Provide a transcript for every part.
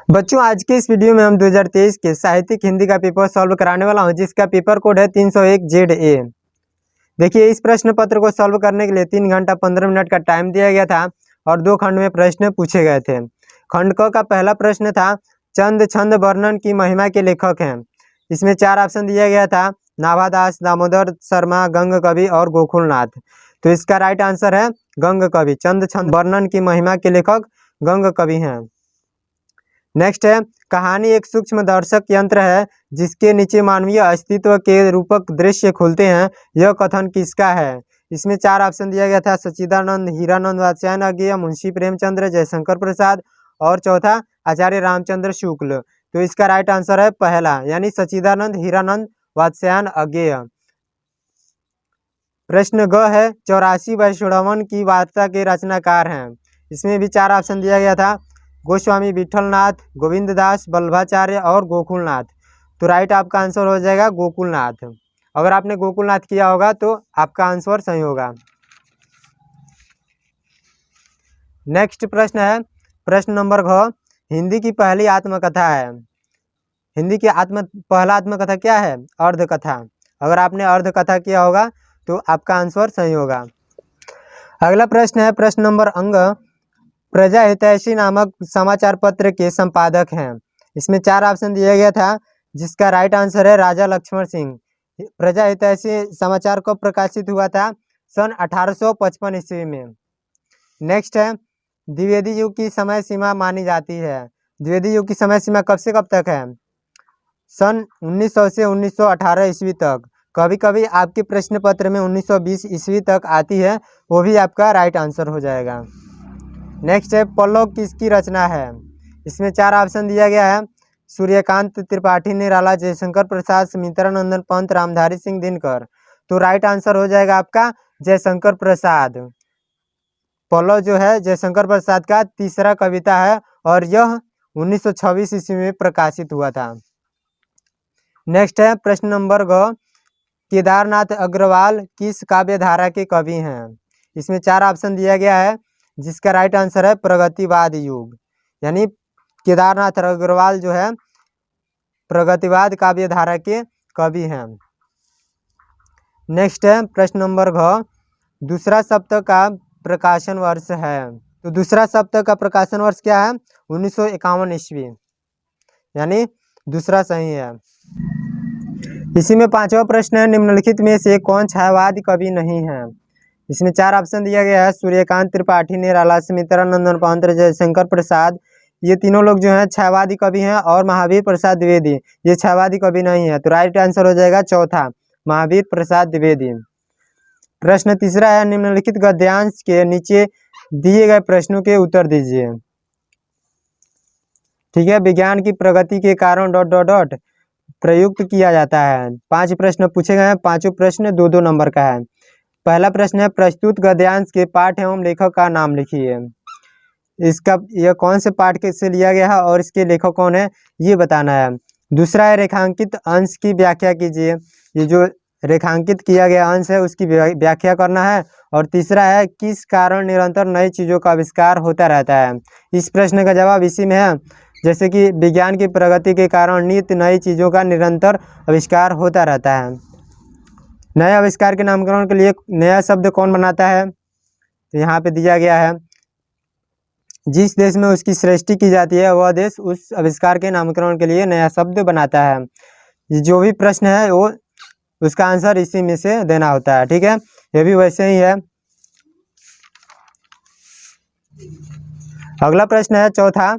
बच्चों आज के इस वीडियो में हम 2023 के साहित्यिक हिंदी का पेपर सॉल्व कराने वाला हूं, जिसका पेपर कोड है 301 ZA। देखिए, इस प्रश्न पत्र को सॉल्व करने के लिए 3 घंटा 15 मिनट का टाइम दिया गया था और 2 खंड में प्रश्न पूछे गए थे। खंड क का पहला प्रश्न था चंद छंद वर्णन की महिमा के लेखक हैं। इसमें 4 ऑप्शन दिया गया था, नाभादास, दामोदर शर्मा, गंग कवि और गोकुलनाथ। तो इसका राइट आंसर है गंग कवि। चंद छंद वर्णन की महिमा के लेखक गंग कवि हैं। नेक्स्ट है, कहानी एक सूक्ष्म दर्शक यंत्र है जिसके नीचे मानवीय अस्तित्व के रूपक दृश्य खुलते हैं। यह कथन किसका है? इसमें 4 ऑप्शन दिया गया था, सच्चिदानंद, हीरानंद, वात्स्यायन, मुंशी प्रेमचंद्र, जयशंकर प्रसाद और चौथा आचार्य रामचंद्र शुक्ल। तो इसका राइट आंसर है पहला, यानी सच्चिदानंद, हीरानंद, वात्स्यायन अज्ञेय। प्रश्न ग है, 84 वैष्णवन की वार्ता के रचनाकार हैं। इसमें भी 4 ऑप्शन दिया गया था, गोस्वामी विठलनाथ, गोविंददास, वल्लभाचार्य और गोकुलनाथ। तो राइट आपका आंसर हो जाएगा गोकुलनाथ। अगर आपने गोकुलनाथ किया होगा तो आपका आंसर सही होगा। नेक्स्ट प्रश्न है, प्रश्न नंबर घ, हिंदी की पहली आत्मकथा है। हिंदी की पहला आत्मकथा क्या है? अर्धकथा। अगर आपने अर्धकथा किया होगा तो आपका आंसर सही होगा। अगला प्रश्न है, प्रश्न नंबर अंग, प्रजा हितैषी नामक समाचार पत्र के संपादक हैं। इसमें 4 ऑप्शन दिया गया था, जिसका राइट आंसर है राजा लक्ष्मण सिंह। प्रजा हितैषी समाचार को प्रकाशित हुआ था सन 1855 ईस्वी में। नेक्स्ट है, द्विवेदी युग की समय सीमा मानी जाती है। द्विवेदी युग की समय सीमा कब से कब तक है? सन 1900 से 1918 ईस्वी तक। कभी कभी आपके प्रश्न पत्र में 1920 ईस्वी तक आती है, वो भी आपका राइट आंसर हो जाएगा। नेक्स्ट है, पल्लव किसकी रचना है? इसमें 4 ऑप्शन दिया गया है, सूर्यकांत त्रिपाठी निराला, जयशंकर प्रसाद, सुमित्रानंदन पंत, रामधारी सिंह दिनकर। तो राइट आंसर हो जाएगा आपका जयशंकर प्रसाद। पल्लव जो है जयशंकर प्रसाद का तीसरा कविता है और यह 1926 ईस्वी में प्रकाशित हुआ था। नेक्स्ट है, प्रश्न नंबर ग, केदारनाथ अग्रवाल किस काव्य धारा के कवि हैं? इसमें 4 ऑप्शन दिया गया है, जिसका राइट आंसर है प्रगतिवाद युग, यानी केदारनाथ अग्रवाल जो है प्रगतिवाद काव्य धारा के कवि हैं। नेक्स्ट है, प्रश्न नंबर घ, दूसरा सप्तक का प्रकाशन वर्ष है। तो दूसरा सप्तक का प्रकाशन वर्ष क्या है? 1951 ईस्वी, यानी दूसरा सही है। इसी में 5वां प्रश्न है, निम्नलिखित में से कौन छायावादी कवि नहीं है? इसमें 4 ऑप्शन दिया गया है, सूर्यकांत त्रिपाठी निराला, सुमित्रानंदन पंत, जयशंकर प्रसाद। ये तीनों लोग जो हैं छायावादी कवि हैं और महावीर प्रसाद द्विवेदी ये छायावादी कवि नहीं है। तो राइट आंसर हो जाएगा चौथा, महावीर प्रसाद द्विवेदी। प्रश्न तीसरा है, निम्नलिखित गद्यांश के नीचे दिए गए प्रश्नों के उत्तर दीजिए। ठीक है, विज्ञान की प्रगति के कारण ... प्रयुक्त किया जाता है। 5 प्रश्न पूछे गए हैं, पांचों प्रश्न 2-2 नंबर का है। पहला प्रश्न है, प्रस्तुत गद्यांश के पाठ एवं लेखक का नाम लिखिए। यह कौन से पाठ से लिया गया है और इसके लेखक कौन है, ये बताना है। दूसरा है, रेखांकित अंश की व्याख्या कीजिए। ये जो रेखांकित किया गया अंश है उसकी व्याख्या करना है। और तीसरा है, किस कारण निरंतर नई चीज़ों का आविष्कार होता रहता है। इस प्रश्न का जवाब इसी में है, जैसे कि विज्ञान की प्रगति के कारण नित्य नई चीज़ों का निरंतर आविष्कार होता रहता है। नए आविष्कार के नामकरण के लिए नया शब्द कौन बनाता है? तो यहाँ पे दिया गया है, जिस देश में उसकी सृष्टि की जाती है वह देश उस आविष्कार के नामकरण के लिए नया शब्द बनाता है। जो भी प्रश्न है वो उसका आंसर इसी में से देना होता है। ठीक है, ये भी वैसे ही है। अगला प्रश्न है चौथा,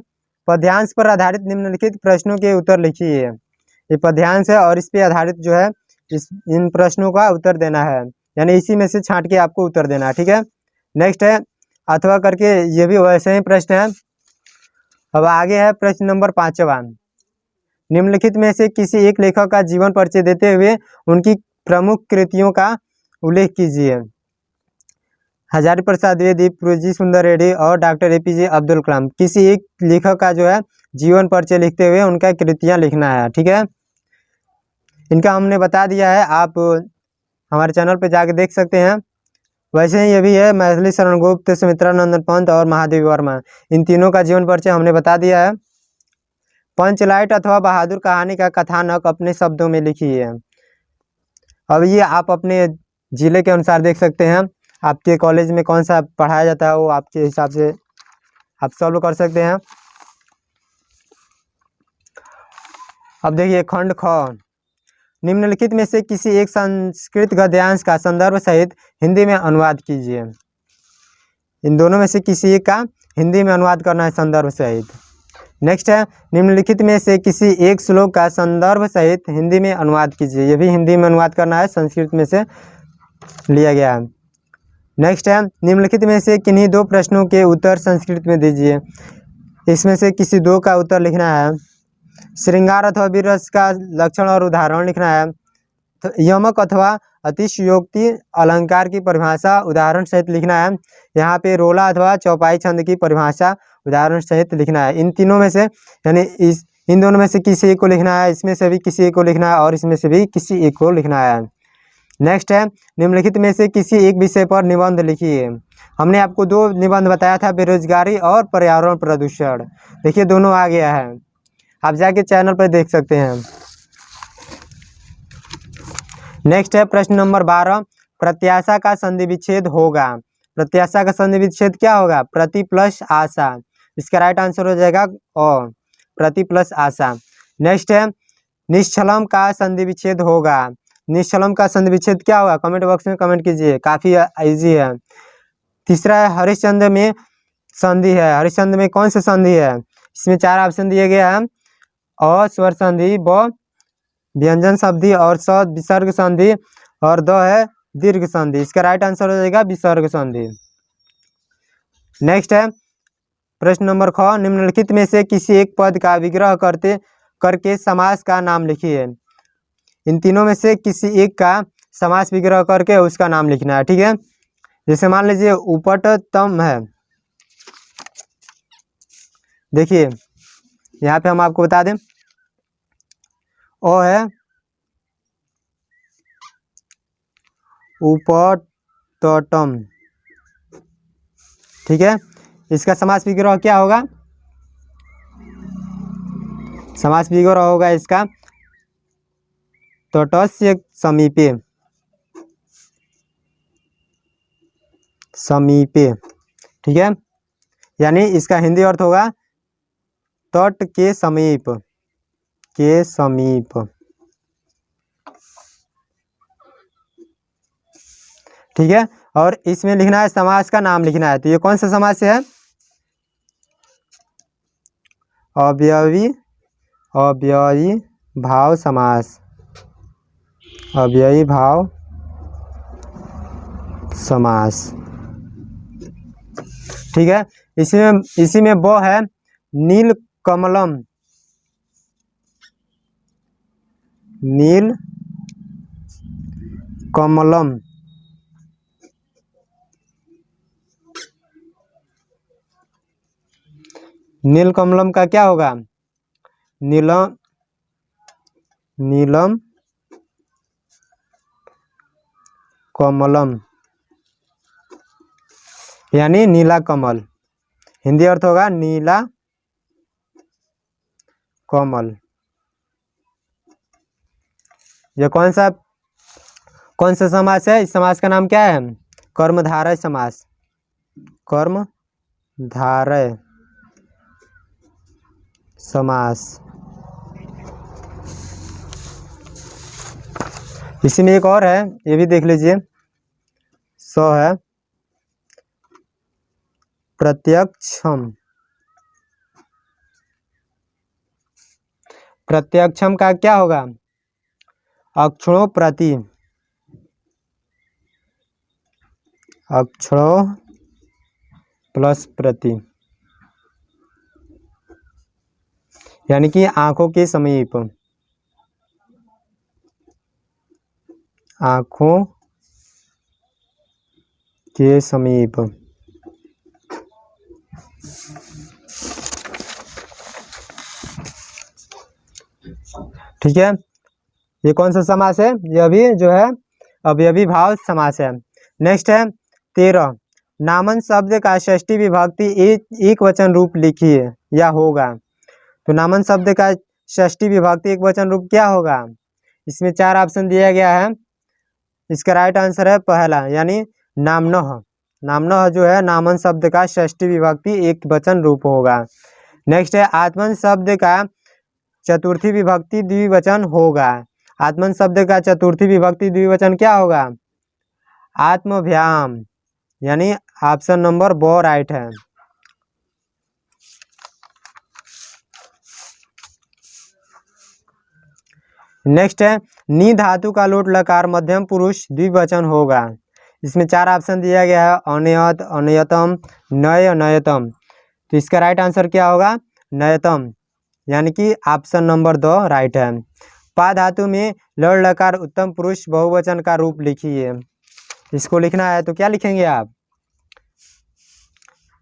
पद्यांश पर आधारित निम्नलिखित प्रश्नों के उत्तर लिखिए। ये पद्यांश है और इस पे आधारित जो है इन प्रश्नों का उत्तर देना है, यानी इसी में से छांट के आपको उत्तर देना है। ठीक है, नेक्स्ट है अथवा करके, ये भी वैसे ही प्रश्न है। अब आगे है प्रश्न नंबर 5वां, निम्नलिखित में से किसी एक लेखक का जीवन परिचय देते हुए उनकी प्रमुख कृतियों का उल्लेख कीजिए। हजारी प्रसाद द्विवेदी, पुरजी सुंदर रेड्डी और डॉक्टर APJ अब्दुल कलाम। किसी एक लेखक का जो है जीवन परिचय लिखते हुए उनका कृतियाँ लिखना है। ठीक है, इनका हमने बता दिया है, आप हमारे चैनल पे जाके देख सकते हैं। वैसे ही ये भी है, मैथिली शरण गुप्त, सुमित्रानंदन पंत और महादेवी वर्मा। इन तीनों का जीवन परिचय हमने बता दिया है। पंचलाइट अथवा बहादुर कहानी का कथानक अपने शब्दों में लिखिए। अब ये आप अपने जिले के अनुसार देख सकते हैं, आपके कॉलेज में कौन सा पढ़ाया जाता है वो आपके हिसाब से आप सॉल्व कर सकते हैं। अब देखिए खंड ख, निम्नलिखित में से किसी एक संस्कृत गद्यांश का संदर्भ सहित हिंदी में अनुवाद कीजिए। इन दोनों में से किसी एक का हिंदी में अनुवाद करना है संदर्भ सहित। नेक्स्ट है, निम्नलिखित में से किसी एक श्लोक का संदर्भ सहित हिंदी में अनुवाद कीजिए। ये भी हिंदी में अनुवाद करना है, संस्कृत में से लिया गया है। नेक्स्ट है, निम्नलिखित में से किन्हीं दो प्रश्नों के उत्तर संस्कृत में दीजिए। इसमें से किसी दो का उत्तर लिखना है। श्रृंगार अथवा वीर रस का लक्षण और उदाहरण लिखना है। तो यमक अथवा अतिशयोक्ति अलंकार की परिभाषा उदाहरण सहित लिखना है। यहाँ पे रोला अथवा चौपाई छंद की परिभाषा उदाहरण सहित लिखना है। इन तीनों में से यानी इन दोनों में से किसी एक को लिखना है, इसमें से भी किसी एक को लिखना है और इसमें से भी किसी एक को लिखना है। नेक्स्ट है, निम्नलिखित में से किसी एक विषय पर निबंध लिखिए। हमने आपको दो निबंध बताया था, बेरोजगारी और पर्यावरण प्रदूषण। देखिए दोनों आ गया है, आप जाके चैनल पर देख सकते हैं। नेक्स्ट है प्रश्न नंबर 12, प्रत्याशा का संधि विच्छेद होगा। प्रत्याशा का संधि विच्छेद क्या होगा? प्रति प्लस आशा। इसका राइट आंसर हो जाएगा ओ, प्रति प्लस आशा। नेक्स्ट है, निश्चलम का संधि विच्छेद होगा। निश्चलम का संधि विच्छेद क्या होगा? कमेंट बॉक्स में कमेंट कीजिए, काफी इजी है। तीसरा है, हरिश्चंद्र में संधि है। हरिश्चंद्र में कौन सा संधि है? इसमें 4 ऑप्शन दिए गए हैं, अ स्वर संधि, ब व्यंजन संधि और स विसर्ग संधि और द है दीर्घ संधि। इसका राइट आंसर हो जाएगा विसर्ग संधि। नेक्स्ट है प्रश्न नंबर ख, निम्नलिखित में से किसी एक पद का विग्रह करके समास का नाम लिखिए। इन तीनों में से किसी एक का समास विग्रह करके उसका नाम लिखना है, ठीक है। जैसे मान लीजिए उपटतम है, देखिए यहाँ पे हम आपको बता दें, ओ है उपटतम, ठीक है। इसका समास विग्रह क्या होगा? समास विग्रह होगा इसका तटस्य समीपे, समीपे, ठीक है। यानी इसका हिंदी अर्थ होगा तट के समीप, के समीप, ठीक है। और इसमें लिखना है समास का नाम लिखना है। तो ये कौन सा समास है? अव्ययी, अव्ययी भाव समास, अव्ययी भाव समास, ठीक है। इसी में ब है नील कमलम, नील कमलम, नील कमलम का क्या होगा? नीलम, नीलम कमलम, यानी नीला कमल। हिंदी अर्थ होगा नीला कमल। ये कौन सा समास है? इस समास का नाम क्या है? कर्मधारय समास, कर्मधारय समास। इसी में एक और है, ये भी देख लीजिए, सो है प्रत्यक्षम। प्रत्यक्षम का क्या होगा? अक्षरों प्रति, अक्षरों प्लस प्रति, यानी कि आंखों के समीप, आंखों के समीप, ठीक है। ये कौन सा समास है? यह भी जो है अवयवी भाव समास है। नेक्स्ट है 13, नामन शब्द का षष्ठी विभक्ति एक वचन रूप लिखिए या होगा। तो नामन शब्द का षष्ठी विभक्ति एकवचन रूप क्या होगा? इसमें 4 ऑप्शन दिया गया है। इसका राइट आंसर है पहला, यानी नामनः। नामनः जो है नामन शब्द का षष्ठी विभक्ति एकवचन रूप होगा। नेक्स्ट है आत्मन शब्द का चतुर्थी विभक्ति द्विवचन होगा। आत्मन शब्द का चतुर्थी विभक्ति द्विवचन क्या होगा? आत्मभ्याम, यानी ऑप्शन नंबर ब राइट है। नेक्स्ट है नी धातु का लोट लकार मध्यम पुरुष द्विवचन होगा। इसमें 4 ऑप्शन दिया गया है, अनयत, अनयतम, नय, नयतम। तो इसका राइट आंसर क्या होगा? नयतम, यानी कि ऑप्शन नंबर 2 राइट है। पा धातु में लड़ लकार उत्तम पुरुष बहुवचन का रूप लिखिए। इसको लिखना है तो क्या लिखेंगे आप?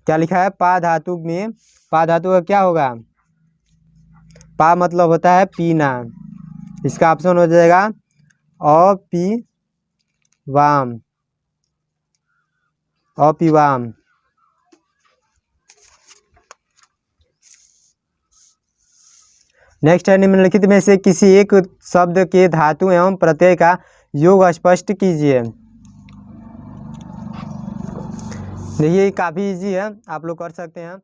क्या लिखा है? पा धातु में, पा धातु का क्या होगा? पा मतलब होता है पीना। इसका ऑप्शन हो जाएगा अपीवाम, अपीवाम। नेक्स्ट है निम्नलिखित में से किसी एक शब्द के धातु एवं प्रत्यय का योग स्पष्ट कीजिए। देखिए काफ़ी इजी है, आप लोग कर सकते हैं।